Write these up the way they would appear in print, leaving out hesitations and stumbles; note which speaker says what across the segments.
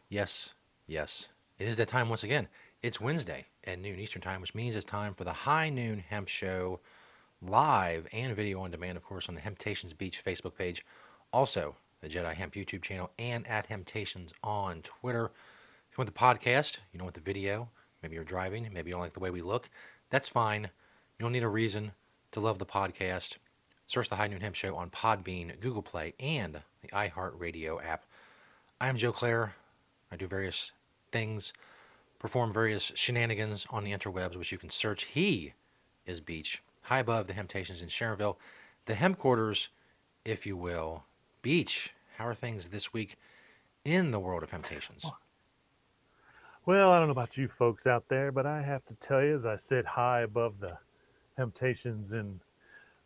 Speaker 1: Yes, yes. It is that time once again. It's Wednesday at noon Eastern Time, which means it's time for the High Noon Hemp Show, live and video on demand, of course, on the Hemptations Beach Facebook page. Also, the Jedi Hemp YouTube channel and at Hemptations on Twitter. If you want the podcast, you don't want the video, maybe you're driving, maybe you don't like the way we look, that's fine. You don't need a reason to love the podcast. Search the High Noon Hemp Show on Podbean, Google Play, and the iHeartRadio app. I am Joe Clare. I do various things, perform various shenanigans on the interwebs, which you can search. He is Beach, high above the Hemptations in Sharonville, the hemp quarters, if you will. Beach, how are things this week in the world of Hemptations?
Speaker 2: Well, I don't know about you folks out there, but I have to tell you, as I sit high above the temptations in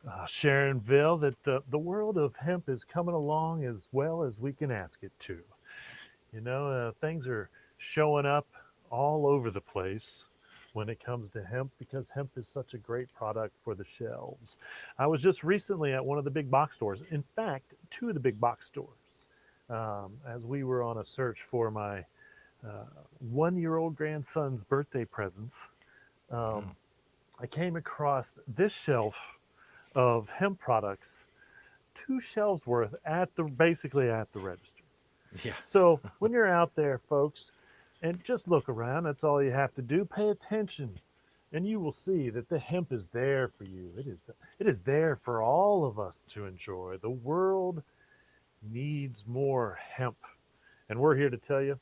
Speaker 2: Sharonville, that the world of hemp is coming along as well as we can ask it to. Things are showing up all over the place when it comes to hemp because hemp is such a great product for the shelves. I was just recently at one of the big box stores, in fact, two of the big box stores, as we were on a search for my 1-year-old grandson's birthday presents.
Speaker 1: Mm,
Speaker 2: Um, I came across this shelf of hemp products, two shelves worth at the basically at the register.
Speaker 1: yeah,
Speaker 2: So when you're out there, folks, and just look around, that's all you have to do. Pay attention, and you will see that the hemp is there for you. It is there for all of us to enjoy. The world needs more hemp, and we're here to tell you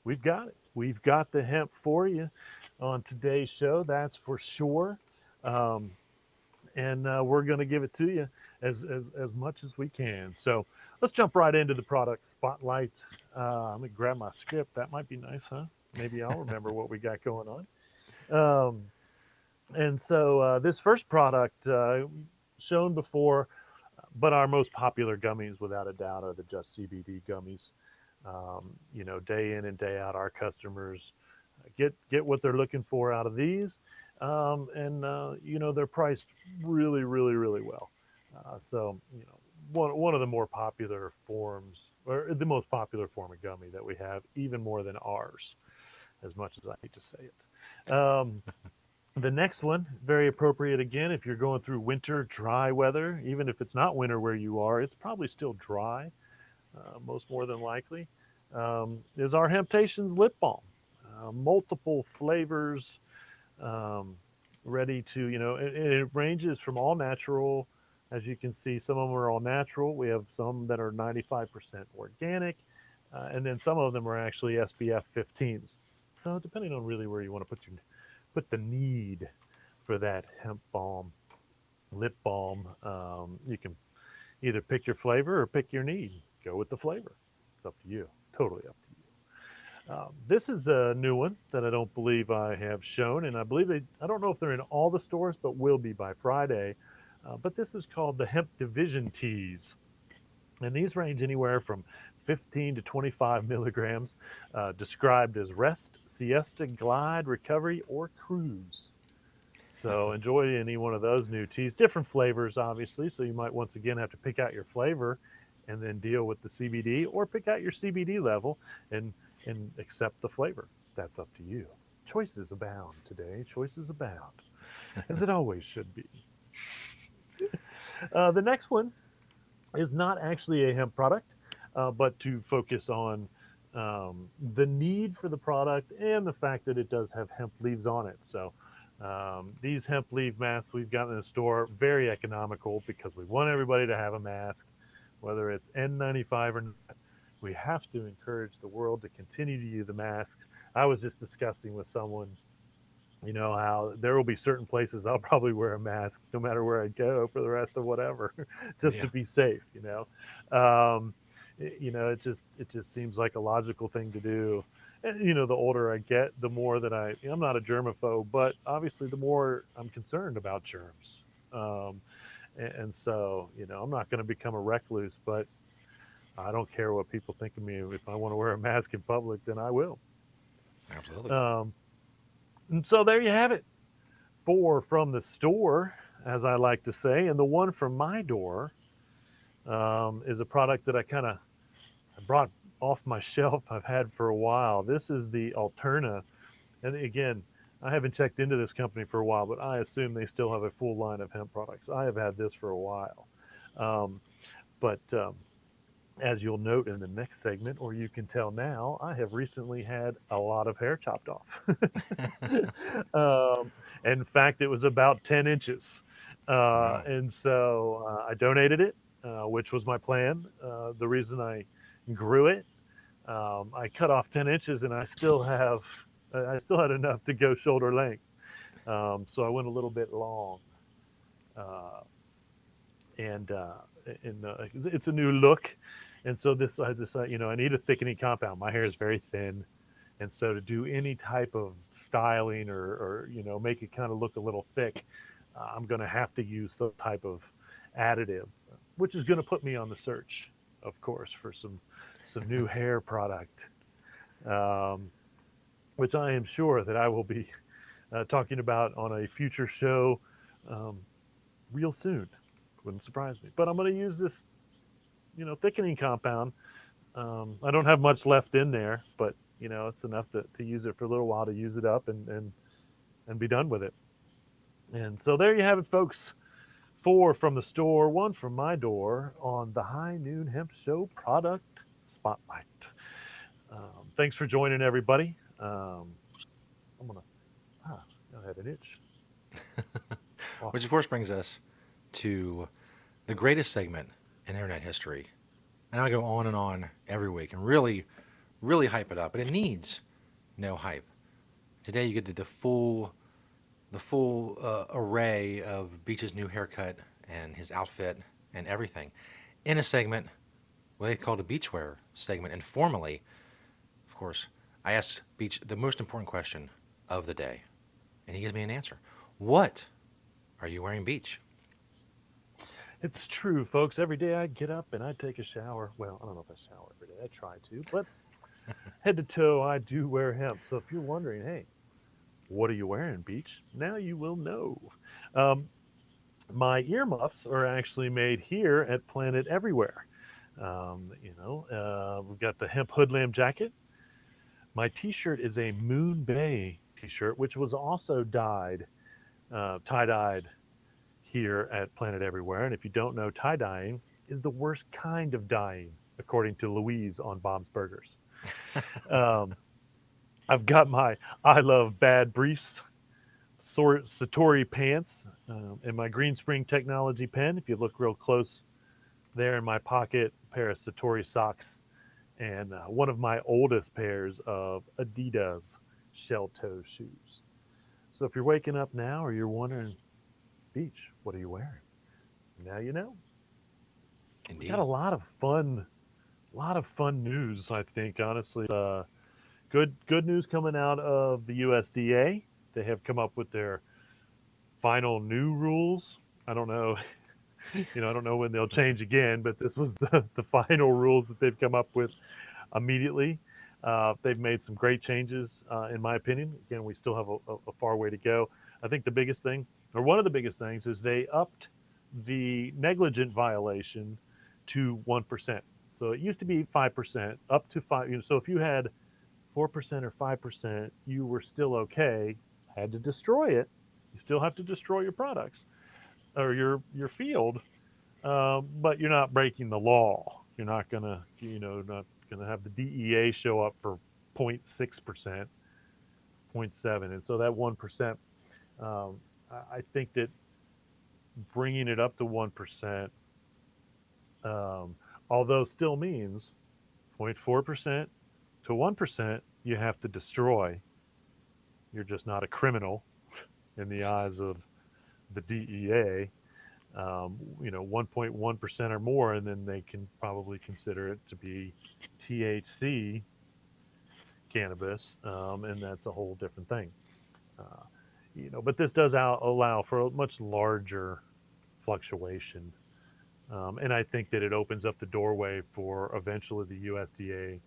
Speaker 2: we've got it. We've got the hemp for you on today's show, that's for sure. Um, and we're going to give it to you as much as we can. So let's jump right into the product spotlight. Let me grab my script. That might be nice, huh? Maybe I'll remember what we got going on. Um, and so this first product shown before, but our most popular gummies, without a doubt, are the Just CBD gummies. Day in and day out, our customers get what they're looking for out of these, and they're priced really, really, really well. One of the more popular forms, or the most popular form of gummy that we have, even more than ours, as much as I hate to say it. The next one, very appropriate again, if you're going through winter, dry weather, even if it's not winter where you are, it's probably still dry, most more than likely, is our Hemptations Lip Balm. Multiple flavors, um, ready to, it ranges from all natural. As you can see, some of them are all natural. We have some that are 95% organic, and then some of them are actually SPF 15s. So depending on really where you want to put the need for that hemp balm, lip balm, you can either pick your flavor or pick your need. Go with the flavor. It's up to you. Totally up to you. This is a new one that I don't believe I have shown, and I don't know if they're in all the stores, but will be by Friday. But this is called the Hemp Division Teas, and these range anywhere from 15 to 25 milligrams, described as rest, siesta, glide, recovery, or cruise. So enjoy any one of those new teas. Different flavors, obviously. So you might once again have to pick out your flavor and then deal with the CBD, or pick out your CBD level and accept the flavor. That's up to you. Choices abound today. Choices abound, as it always should be. The next one is not actually a hemp product, but to focus on the need for the product and the fact that it does have hemp leaves on it. So these hemp leaf masks we've got in the store, very economical because we want everybody to have a mask, whether it's N95 or not. We have to encourage the world to continue to use the mask. I was just discussing with someone, how there will be certain places I'll probably wear a mask no matter where I go for the rest of whatever, just to
Speaker 1: yeah,
Speaker 2: be safe. Um, it just seems like a logical thing to do. And the older I get, the more that I'm not a germaphobe, but obviously the more I'm concerned about germs. Um, and so I'm not going to become a recluse, but I don't care what people think of me. If I want to wear a mask in public, then I will.
Speaker 1: absolutely.
Speaker 2: Um, and so there you have it. Four from the store, as I like to say, and the one from my door is a product that I kind of brought. off my shelf I've had for a while. This is the Alterna, and again, I haven't checked into this company for a while, but I assume they still have a full line of hemp products. I have had this for a while, um, but as you'll note in the next segment, or you can tell now, I have recently had a lot of hair chopped off. um, in fact, it was about 10 inches.
Speaker 1: Wow.
Speaker 2: And so I donated it, which was my plan. The reason I grew it, I cut off 10 inches and I still had enough to go shoulder length. So I went a little bit long. Uh, and it's a new look. And so I need a thickening compound. My hair is very thin, and so to do any type of styling or make it kind of look a little thick, I'm going to have to use some type of additive, which is going to put me on the search, of course, for some new hair product, um, which I am sure that I will be talking about on a future show um, real soon. Wouldn't surprise me. But I'm going to use this, thickening compound. I don't have much left in there, but it's enough to use it for a little while to use it up and be done with it. And so there you have it, folks. Four from the store, one from my door on the High Noon Hemp Show product spotlight. Thanks for joining, everybody. I'm gonna. I had an itch. Oh,
Speaker 1: Which, of course, brings us to the greatest segment in internet history. And I go on and on every week and really, really hype it up, but it needs no hype. Today, you get the full array of Beach's new haircut and his outfit and everything in a segment what they called a beachwear segment. And formally, of course, I asked Beach the most important question of the day, and he gives me an answer. What are you wearing, Beach?
Speaker 2: it's true, folks. Every day I get up and I take a shower. Well, I don't know if I shower every day. I try to, but head to toe, I do wear hemp. So if you're wondering, hey, what are you wearing, Beach? Now you will know. Um, my earmuffs are actually made here at Planet Everywhere. We've got the hemp hoodlam jacket. My T-shirt is a Moon Bay T-shirt, which was also tie-dyed here at Planet Everywhere. And if you don't know, tie dyeing is the worst kind of dyeing, according to Louise on Bob's Burgers. Um, I've got my I Love Bad Briefs Satori pants and my Green Spring Technology pen. If you look real close there in my pocket, a pair of Satori socks and one of my oldest pairs of Adidas shell toe shoes. So if you're waking up now or you're wondering, Beach, what are you wearing? Now you know. We got
Speaker 1: Indeed.
Speaker 2: a lot of fun news. I think honestly, good news coming out of the USDA. They have come up with their final new rules. I don't know, I don't know when they'll change again, but this was the final rules that they've come up with immediately. They've made some great changes, in my opinion. Again, we still have a far way to go. I think the biggest thing, or one of the biggest things, is they upped the negligent violation to 1%. So it used to be 5%, up to 5. So if you had 4% or 5%, you were still okay. Had to destroy it. You still have to destroy your products or your field, but you're not breaking the law. You're not gonna, not gonna have the DEA show up for 0.6%, zero point 0.7, and so that 1%. I think that bringing it up to 1%, um, although still means 0.4% to 1%, you have to destroy. You're just not a criminal in the eyes of the DEA. 1.1% or more, and then they can probably consider it to be THC cannabis, and that's a whole different thing. Uh, but this does allow for a much larger fluctuation, and I think that it opens up the doorway for eventually the USDA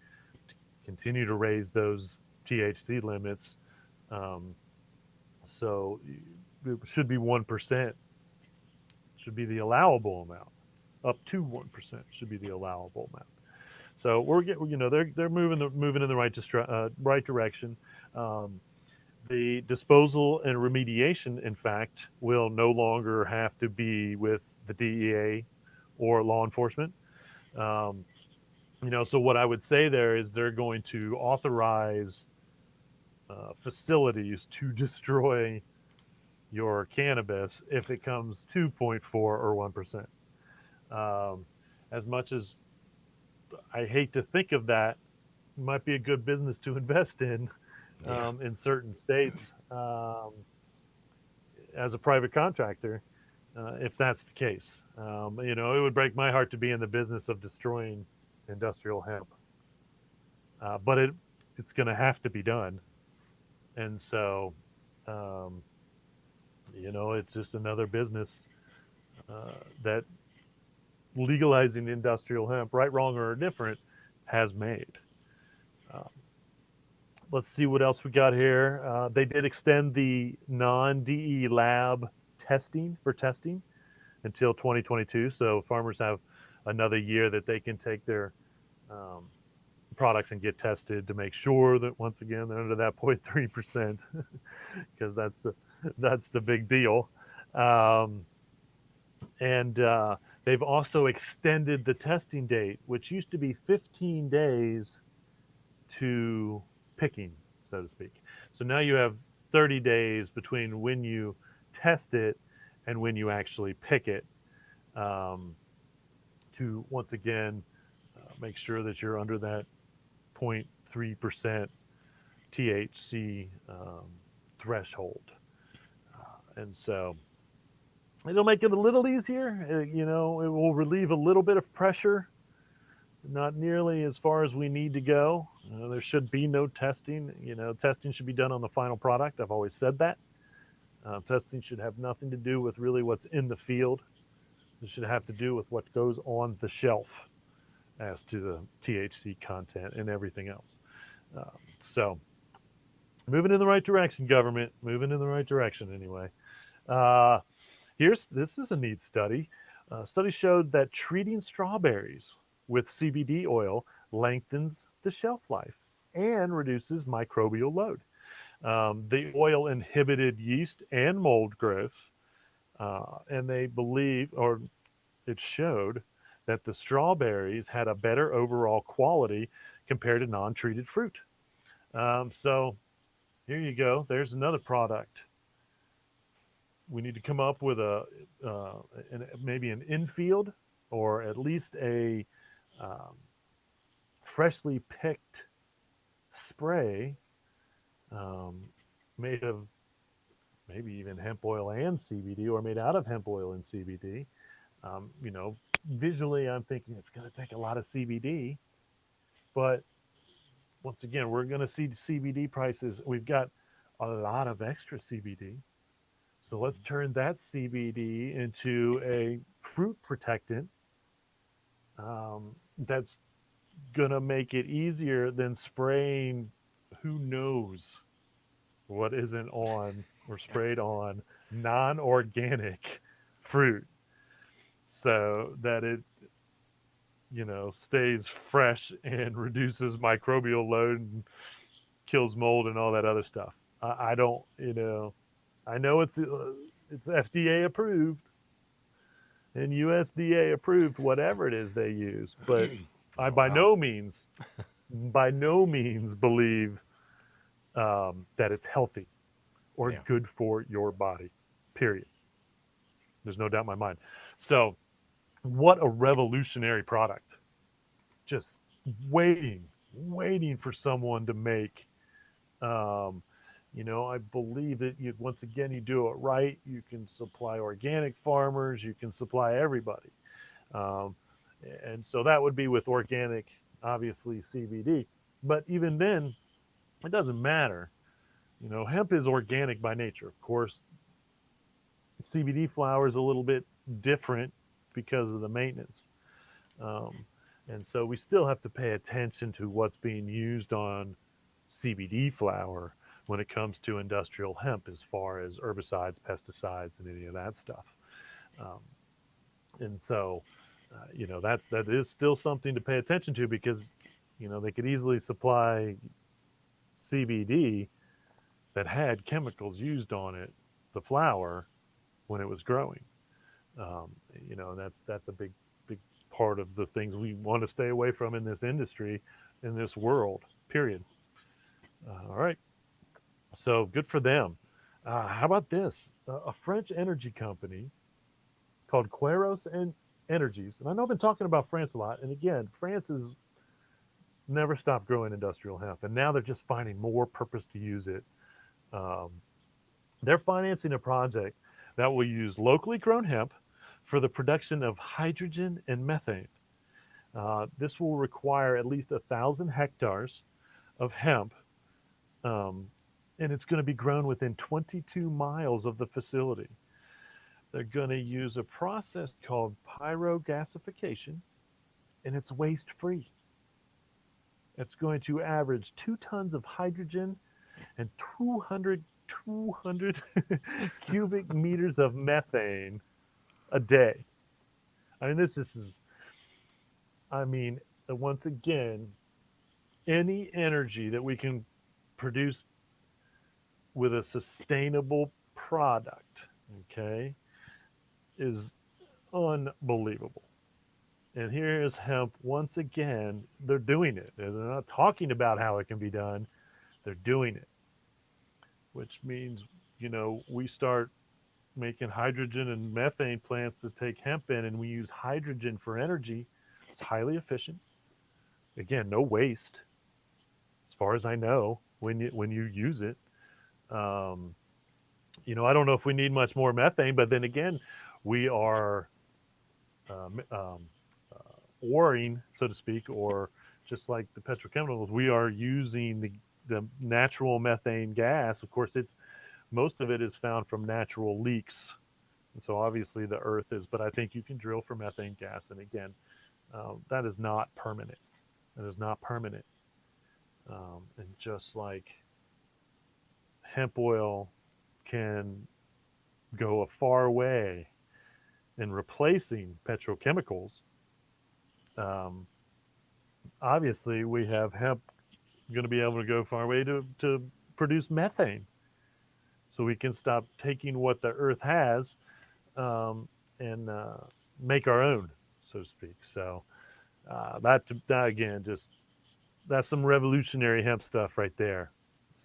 Speaker 2: to continue to raise those THC limits. Um, so it should be 1%, should be the allowable amount. Up to 1% should be the allowable amount. So they're moving in the right direction. Um, the disposal and remediation, in fact, will no longer have to be with the DEA or law enforcement. Um, so what I would say there is they're going to authorize facilities to destroy your cannabis if it comes 2.4 or 1%. Um, as much as I hate to think of that, it might be a good business to invest
Speaker 1: Yeah.
Speaker 2: in certain states as a private contractor, if that's the case. It would break my heart to be in the business of destroying industrial hemp, but it's going to have to be done, and so um, it's just another business that legalizing industrial hemp, right, wrong, or indifferent, has made. Um, let's see what else we got here. They did extend the non-DE lab testing until 2022, so farmers have another year that they can take their um, products and get tested to make sure that once again they're under that 0.3% because that's the big deal. Um, and they've also extended the testing date, which used to be 15 days to picking, so to speak. So now you have 30 days between when you test it and when you actually pick it, um, to once again make sure that you're under that 0.3% THC threshold. And so it'll make it a little easier. It will relieve a little bit of pressure, not nearly as far as we need to go. There should be no testing. Testing should be done on the final product. I've always said that. Testing should have nothing to do with really what's in the field. It should have to do with what goes on the shelf as to the THC content and everything else. So, moving in the right direction, government. Moving in the right direction, anyway. Uh, this is a neat study. Study showed that treating strawberries with CBD oil lengthens the shelf life and reduces microbial load. The oil inhibited yeast and mold growth, and they believe, or it showed, that the strawberries had a better overall quality compared to non-treated fruit. So here you go. There's another product. We need to come up with uh, maybe an infield or at least a um, freshly picked spray um, made of maybe even hemp oil and CBD, or made out of hemp oil and CBD. Visually, I'm thinking it's going to take a lot of CBD, but once again, we're going to see CBD prices. We've got a lot of extra CBD. So let's turn that CBD into a fruit protectant that's going to make it easier than spraying who knows what isn't on or
Speaker 1: Yeah.
Speaker 2: sprayed on non organic fruit so that it, stays fresh and reduces microbial load and kills mold and all that other stuff. I don't, I know it's FDA approved and USDA approved whatever it is they use, but I
Speaker 1: Oh wow.
Speaker 2: by no means believe that it's healthy or
Speaker 1: Yeah.
Speaker 2: good for your body. Period. There's no doubt in my mind. So, what a revolutionary product! Just waiting for someone to make. Um, I believe that once again you do it right, you can supply organic farmers, you can supply everybody, um, and so that would be with organic, obviously CBD. But even then, it doesn't matter. Hemp is organic by nature. Of course, CBD flower is a little bit different because of the maintenance. Um, and so we still have to pay attention to what's being used on CBD flower when it comes to industrial hemp, as far as herbicides, pesticides, and any of that stuff. Um, and so That is still something to pay attention to because they could easily supply CBD that had chemicals used on it, the flower, when it was growing. Um, that's a big part of the things we want to stay away from in this industry, in this world. Period. All right, so good for them. How about this? A French energy company called Claros and Energies, and I know I've been talking about France a lot. And again, France has never stopped growing industrial hemp, and now they're just finding more purpose to use it. Um, they're financing a project that will use locally grown hemp for the production of hydrogen and methane. This will require at least 1,000 hectares of hemp, um, and it's going to be grown within 22 miles of the facility. They're going to use a process called pyrogasification, and it's waste free. It's going to average 2 tons of hydrogen and 200 cubic meters of methane a day. I mean, I mean, once again, any energy that we can produce with a sustainable product, okay, is unbelievable. And here is hemp once again. They're doing it. They're not talking about how it can be done. They're doing it, which means we start making hydrogen and methane plants that take hemp in, and we use hydrogen for energy. It's highly efficient. Again, no waste, as far as I know, when you use it. Um, I don't know if we need much more methane, but then again, we are oring, so to speak, or just like the petrochemicals, we are using the natural methane gas. Of course, it's most of it is found from natural leaks, and so obviously the earth is. But I think you can drill for methane gas, and again, that is not permanent. That is not permanent. And just like hemp oil can go a far way in replacing petrochemicals, um, obviously we have hemp going to be able to go far away to produce methane. So we can stop taking what the earth has, and make our own, so to speak. So that again, just that's some revolutionary hemp stuff right there.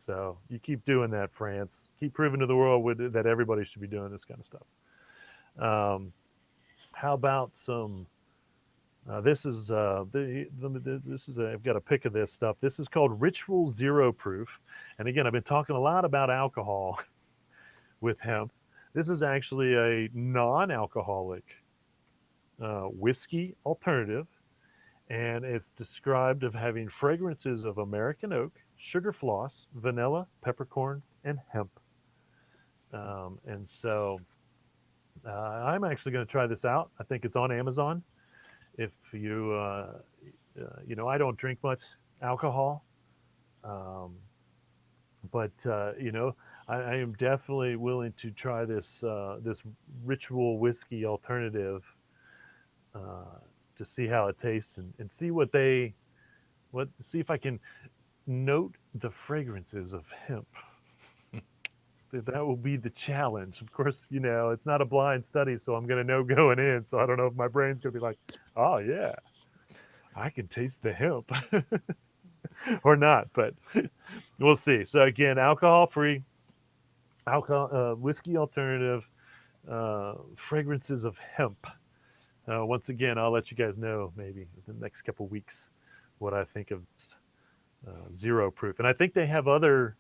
Speaker 2: So you keep doing that, France. Keep proving to the world that everybody should be doing this kind of stuff. How about some? This is this is I've got a pic of this stuff. This is called Ritual Zero Proof, and again, I've been talking a lot about alcohol with hemp. This is actually a non-alcoholic whiskey alternative, and it's described of having fragrances of American oak, sugar floss, vanilla, peppercorn, and hemp. And so I'm actually going to try this out. I think it's on Amazon. If I don't drink much alcohol, um, but I am definitely willing to try this ritual whiskey alternative, uh, to see how it tastes, and see see if I can note the fragrances of hemp. That will be the challenge. Of course, it's not a blind study, so I'm going to know going in. So I don't know if my brain's going to be like, oh, yeah, I can taste the hemp or not, but we'll see. So again, alcohol free, alcohol whiskey alternative, fragrances of hemp. Once again, I'll let you guys know maybe in the next couple weeks what I think of this zero proof. And I think they have other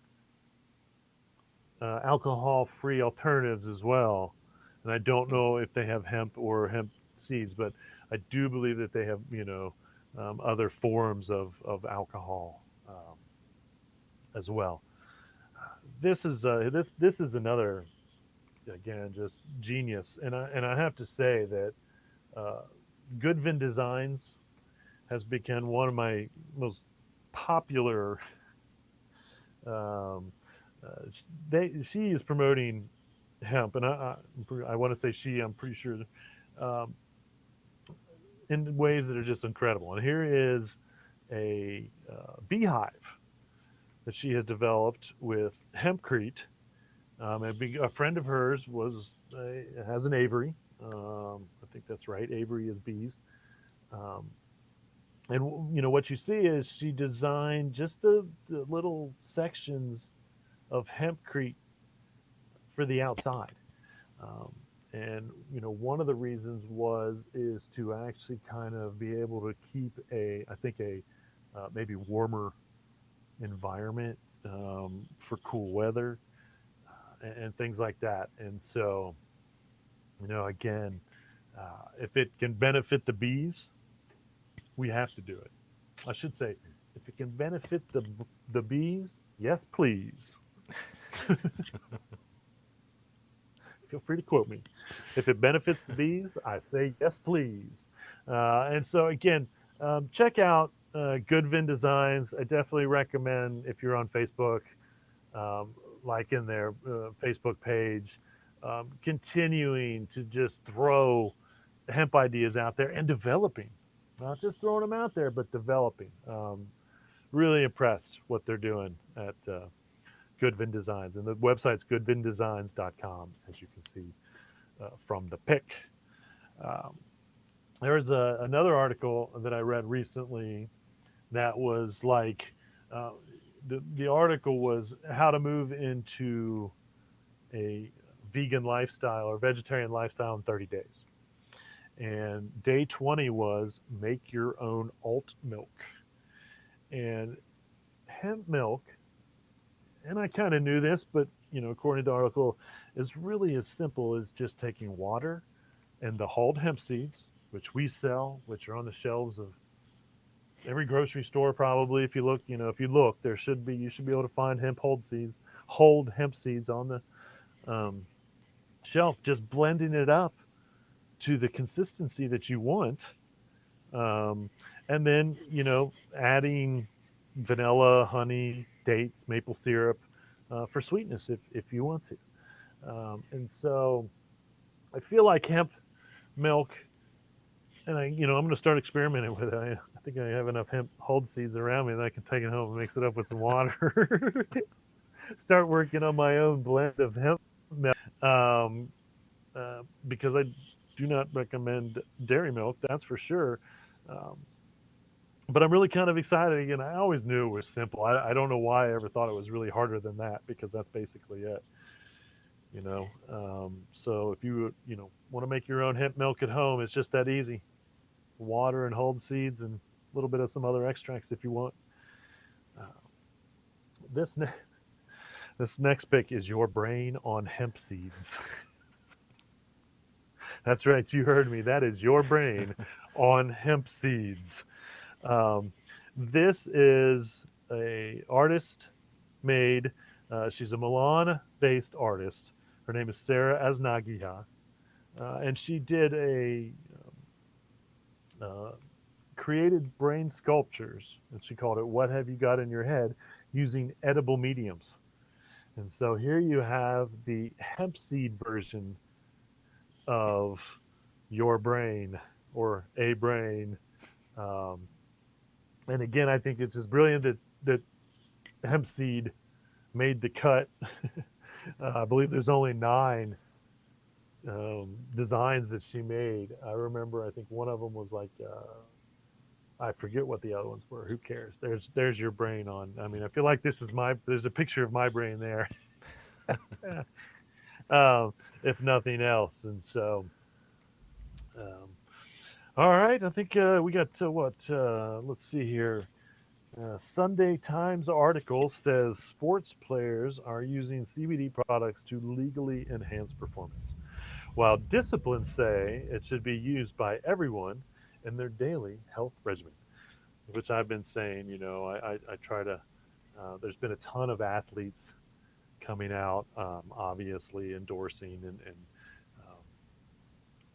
Speaker 2: alcohol-free alternatives as well. And I don't know if they have hemp or hemp seeds, but I do believe that they have, other forms of alcohol, as well. This is another, again, just genius. And I have to say that uh, Goodwin Designs has become one of my most popular. Um, she is promoting hemp, and I want to say she. I'm pretty sure. Um, in ways that are just incredible. And here is a beehive that she has developed with hempcrete. A friend of hers has an aviary. I think that's right. Aviary is bees. Um, and what you see is she designed just the little sections of hempcrete for the outside. Um, and one of the reasons is to actually kind of be able to keep I think a maybe warmer environment for cool weather and things like that. And so, again, if it can benefit the bees, we have to do it. I should say, if it can benefit the bees, yes, please. Feel free to quote me. If it benefits the bees, I say yes, please. And so again, check out Goodwin Designs. I definitely recommend if you're on Facebook, um, like in their Facebook page, continuing to just throw hemp ideas out there and developing, not just throwing them out there, but developing. Really impressed what they're doing at Goodwin Designs, and the website's goodwindesigns.com, as you can see from the pic. Um, there's another article that I read recently that was like uh, the article was how to move into a vegan lifestyle or vegetarian lifestyle in 30 days. And day 20 was make your own alt milk. And hemp milk, and I kind of knew this, but according to the article, is really as simple as just taking water and the hulled hemp seeds, which we sell, which are on the shelves of every grocery store probably. If you look, you should be able to find hulled hemp seeds on the um, shelf. Just blending it up to the consistency that you want, um, and then adding vanilla, honey, dates, maple syrup for sweetness if you want to. And so I feel like hemp milk, and I'm going to start experimenting with it. I think I have enough hemp hulled seeds around me that I can take it home and mix it up with some water. Start working on my own blend of hemp milk, because I do not recommend dairy milk, that's for sure. Um, but I'm really kind of excited again. I always knew it was simple. I don't know why I ever thought it was really harder than that, because that's basically it. So if you want to make your own hemp milk at home, it's just that easy. Water and hulled seeds and a little bit of some other extracts if you want. Uh, this ne- this next pick is your brain on hemp seeds. That's right, you heard me. That is your brain on hemp seeds. Um, this is a artist made. She's a Milan-based artist. Her name is Sarah Aznagiha, and she did a uh, created brain sculptures, and she called it "What Have You Got in Your Head?" using edible mediums. And so here you have the hemp seed version of your brain or a brain. Um, and again, I think it's just brilliant that hemp seed made the cut. I believe there's only 9 designs that she made. I remember, I think one of them was like, I forget what the other ones were. Who cares? There's your brain on. I mean, I feel like there's a picture of my brain there, um, if nothing else. And so, um, all right, I think we got to what? Let's see here. Sunday Times article says sports players are using CBD products to legally enhance performance, while disciplines say it should be used by everyone in their daily health regimen. Which I've been saying, I try to. There's been a ton of athletes coming out, obviously endorsing and um,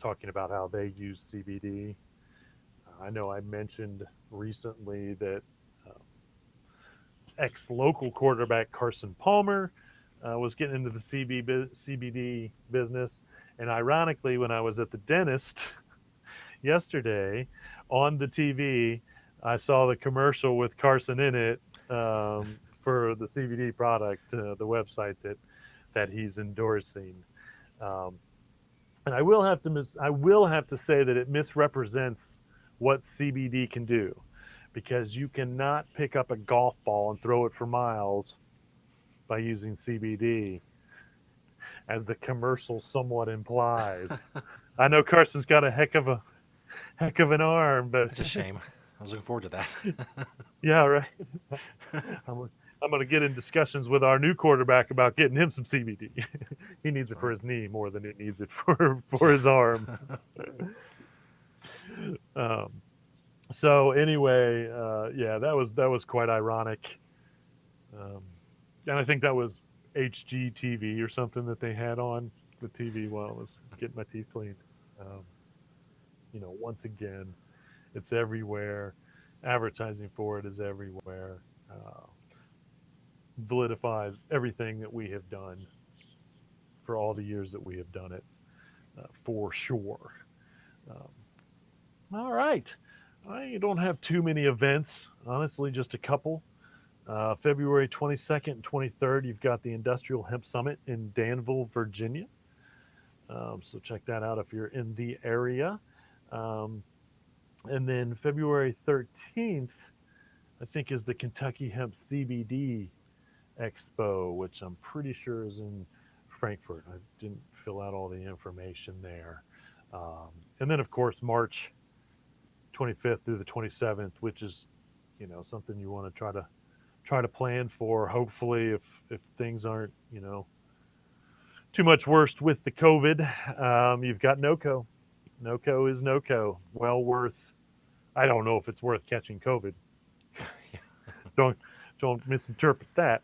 Speaker 2: talking about how they use CBD. I know I mentioned recently that ex local quarterback Carson Palmer was getting into the CBD business. And ironically, when I was at the dentist yesterday on the TV. I saw the commercial with Carson in it for the CBD product, the website that he's endorsing. Um, and I will have to say that it misrepresents what CBD can do, because you cannot pick up a golf ball and throw it for miles by using CBD, as the commercial somewhat implies. I know Carson's got a heck of an arm, but
Speaker 1: That's a shame. I was looking forward to that.
Speaker 2: yeah, right. I'm, I'm going to get in discussions with our new quarterback about getting him some CBD. He needs
Speaker 1: That's
Speaker 2: it for
Speaker 1: right.
Speaker 2: his knee more than he needs it for
Speaker 1: Yeah.
Speaker 2: his arm. Um, so anyway, yeah, that was quite ironic, um, and I think that was HGTV or something that they had on the TV while I was getting my teeth cleaned. Um, once again, it's everywhere. Advertising for it is everywhere. Uh, Validifies everything that we have done for all the years that we have done it, for sure. Um, all right. I don't have too many events, honestly, just a couple. February 22nd and 23rd, you've got the Industrial Hemp Summit in Danville, Virginia. So check that out if you're in the area. Um, and then February 13th, I think, is the Kentucky Hemp CBD Expo, which I'm pretty sure is in Frankfurt. I didn't fill out all the information there. Um, and then, of course, March 25th through the 27th, which is, something you want to try to plan for. Hopefully, if things aren't, too much worse with the COVID, you've got NOCO. NOCO is NOCO. Well worth. I don't know if it's worth catching COVID.
Speaker 1: Yeah.
Speaker 2: Don't don't misinterpret that.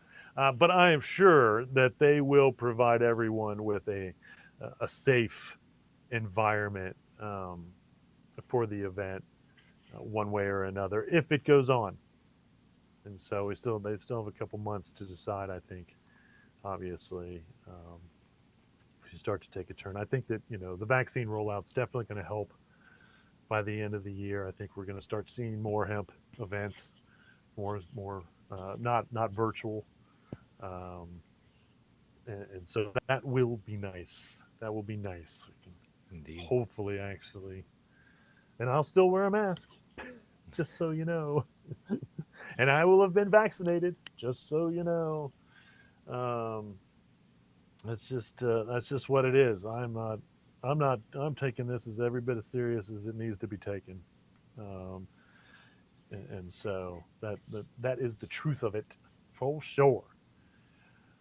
Speaker 2: But I am sure that they will provide everyone with a safe environment for the event, one way or another, if it goes on. And so they still have a couple months to decide. I think, obviously, if you start to take a turn, I think that the vaccine rollout's definitely going to help by the end of the year. I think we're going to start seeing more hemp events, more not virtual, um, and so that will be nice. That will be nice. We can
Speaker 1: Indeed.
Speaker 2: hopefully actually, and I'll still wear a mask, just so you know, and I will have been vaccinated, just so you know. Um, that's just what it is. I'm taking this as every bit as serious as it needs to be taken. Um, and so that is the truth of it, for sure.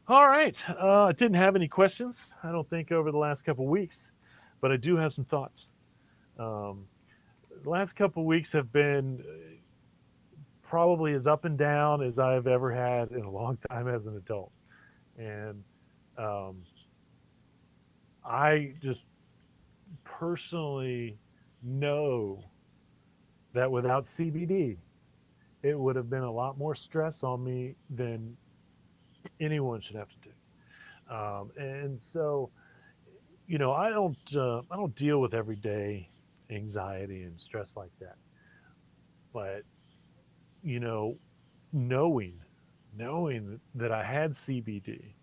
Speaker 2: All right. I didn't have any questions, I don't think, over the last couple of weeks, but I do have some thoughts. Um, the last couple of weeks have been probably as up and down as I've ever had in a long time as an adult. And um, I just personally know that without CBD, it would have been a lot more stress on me than anyone should have to do. And so, I don't deal with everyday anxiety and stress like that. But you know, knowing knowing that I had CBD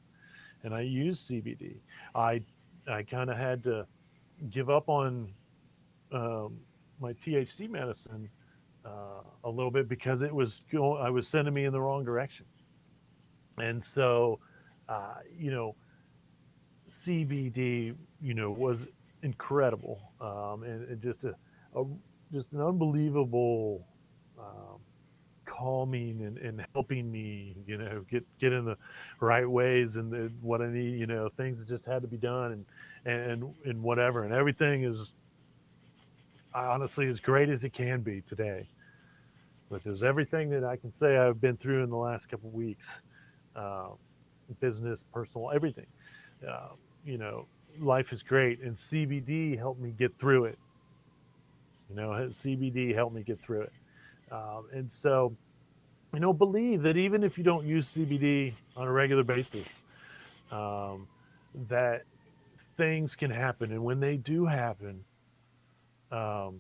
Speaker 2: and I used CBD, I I kind of had to give up on um, my THC medicine a little bit, because I was sending me in the wrong direction. And so, uh, you know, CBD, was incredible, and a just an unbelievable um, calming and helping me, get in the right ways, and what I need, things that just had to be done, and whatever, and everything is honestly as great as it can be today, which is everything that I can say I've been through in the last couple of weeks, uh, business, personal, everything. Uh, you know, Life is great, and CBD helped me get through it. CBD helped me get through it, and so believe that even if you don't use CBD on a regular basis, um, that things can happen, and when they do happen, um,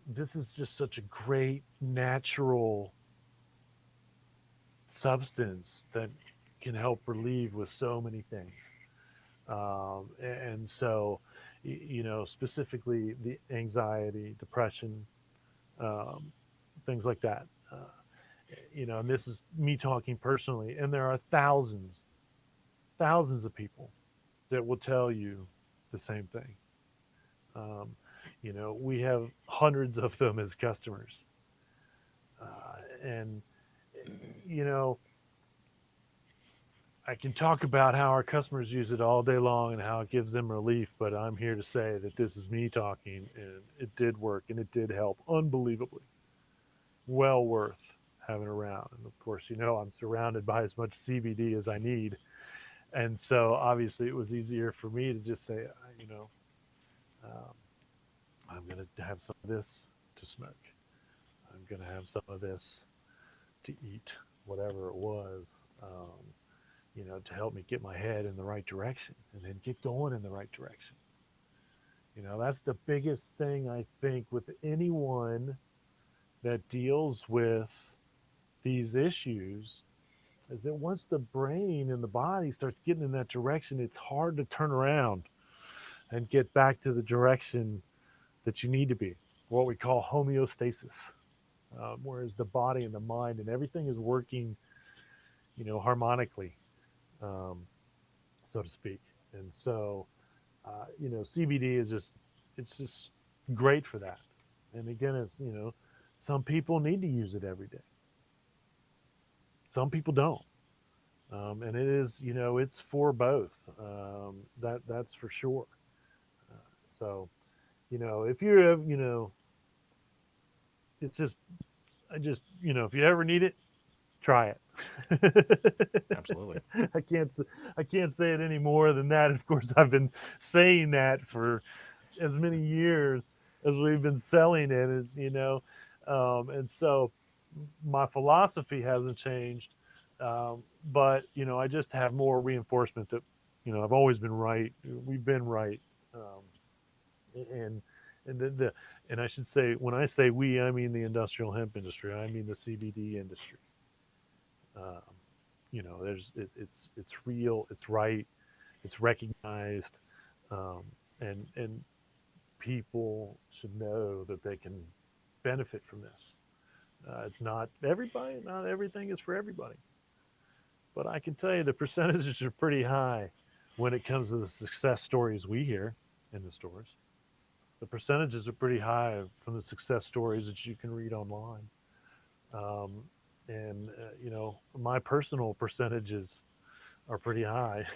Speaker 2: this is just such a great natural substance that can help relieve with so many things. And so, specifically the anxiety, depression, um, things like that. And this is me talking personally, and there are thousands of people that will tell you the same thing. Um, we have hundreds of them as customers, and you know, I can talk about how our customers use it all day long and how it gives them relief, but I'm here to say that this is me talking, and it did work and it did help unbelievably. Well worth having around. And of course, I'm surrounded by as much CBD as I need. And so obviously it was easier for me to just say, um, I'm going to have some of this to smoke. I'm going to have some of this to eat, whatever it was, to help me get my head in the right direction and then get going in the right direction. That's the biggest thing I think with anyone that deals with these issues is that once the brain and the body starts getting in that direction, it's hard to turn around and get back to the direction that you need to be, what we call homeostasis, whereas the body and the mind and everything is working, harmonically, um, so to speak. And so, CBD it's just great for that. And again, some people need to use it every day. Some people don't. And it is, it's for both. That's for sure. So, if you're, it's just, if you ever need it, try it.
Speaker 1: Absolutely.
Speaker 2: I can't, I can't say it any more than that. Of course, I've been saying that for as many years as we've been selling it, and so my philosophy hasn't changed, but I just have more reinforcement that I've always been right. We've been right, and and and I should say when I say we, I mean the industrial hemp industry. I mean the CBD industry. Um, it's real, it's right, it's recognized, um, and people should know that they can benefit from this. It's not everybody, not everything is for everybody, but I can tell you the percentages are pretty high when it comes to the success stories we hear in the stores. The percentages are pretty high from the success stories that you can read online. Um, and, my personal percentages are pretty high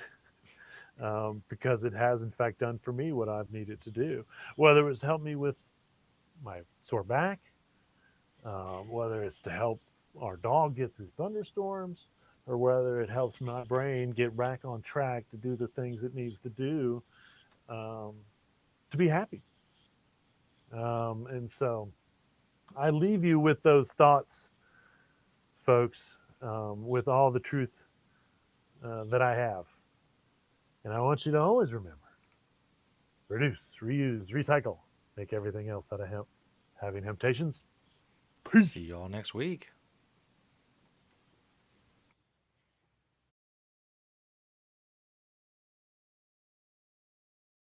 Speaker 2: because it has, in fact, done for me what I've needed to do. Whether it's helped me with my sore back, whether it's to help our dog get through thunderstorms, or whether it helps my brain get back on track to do the things it needs to do um, to be happy. And so I leave you with those thoughts, folks, with all the truth that I have. And I want you to always remember reduce, reuse, recycle, make everything else out of hemp. Having temptations?
Speaker 1: See
Speaker 2: Peace.
Speaker 1: y'all next week.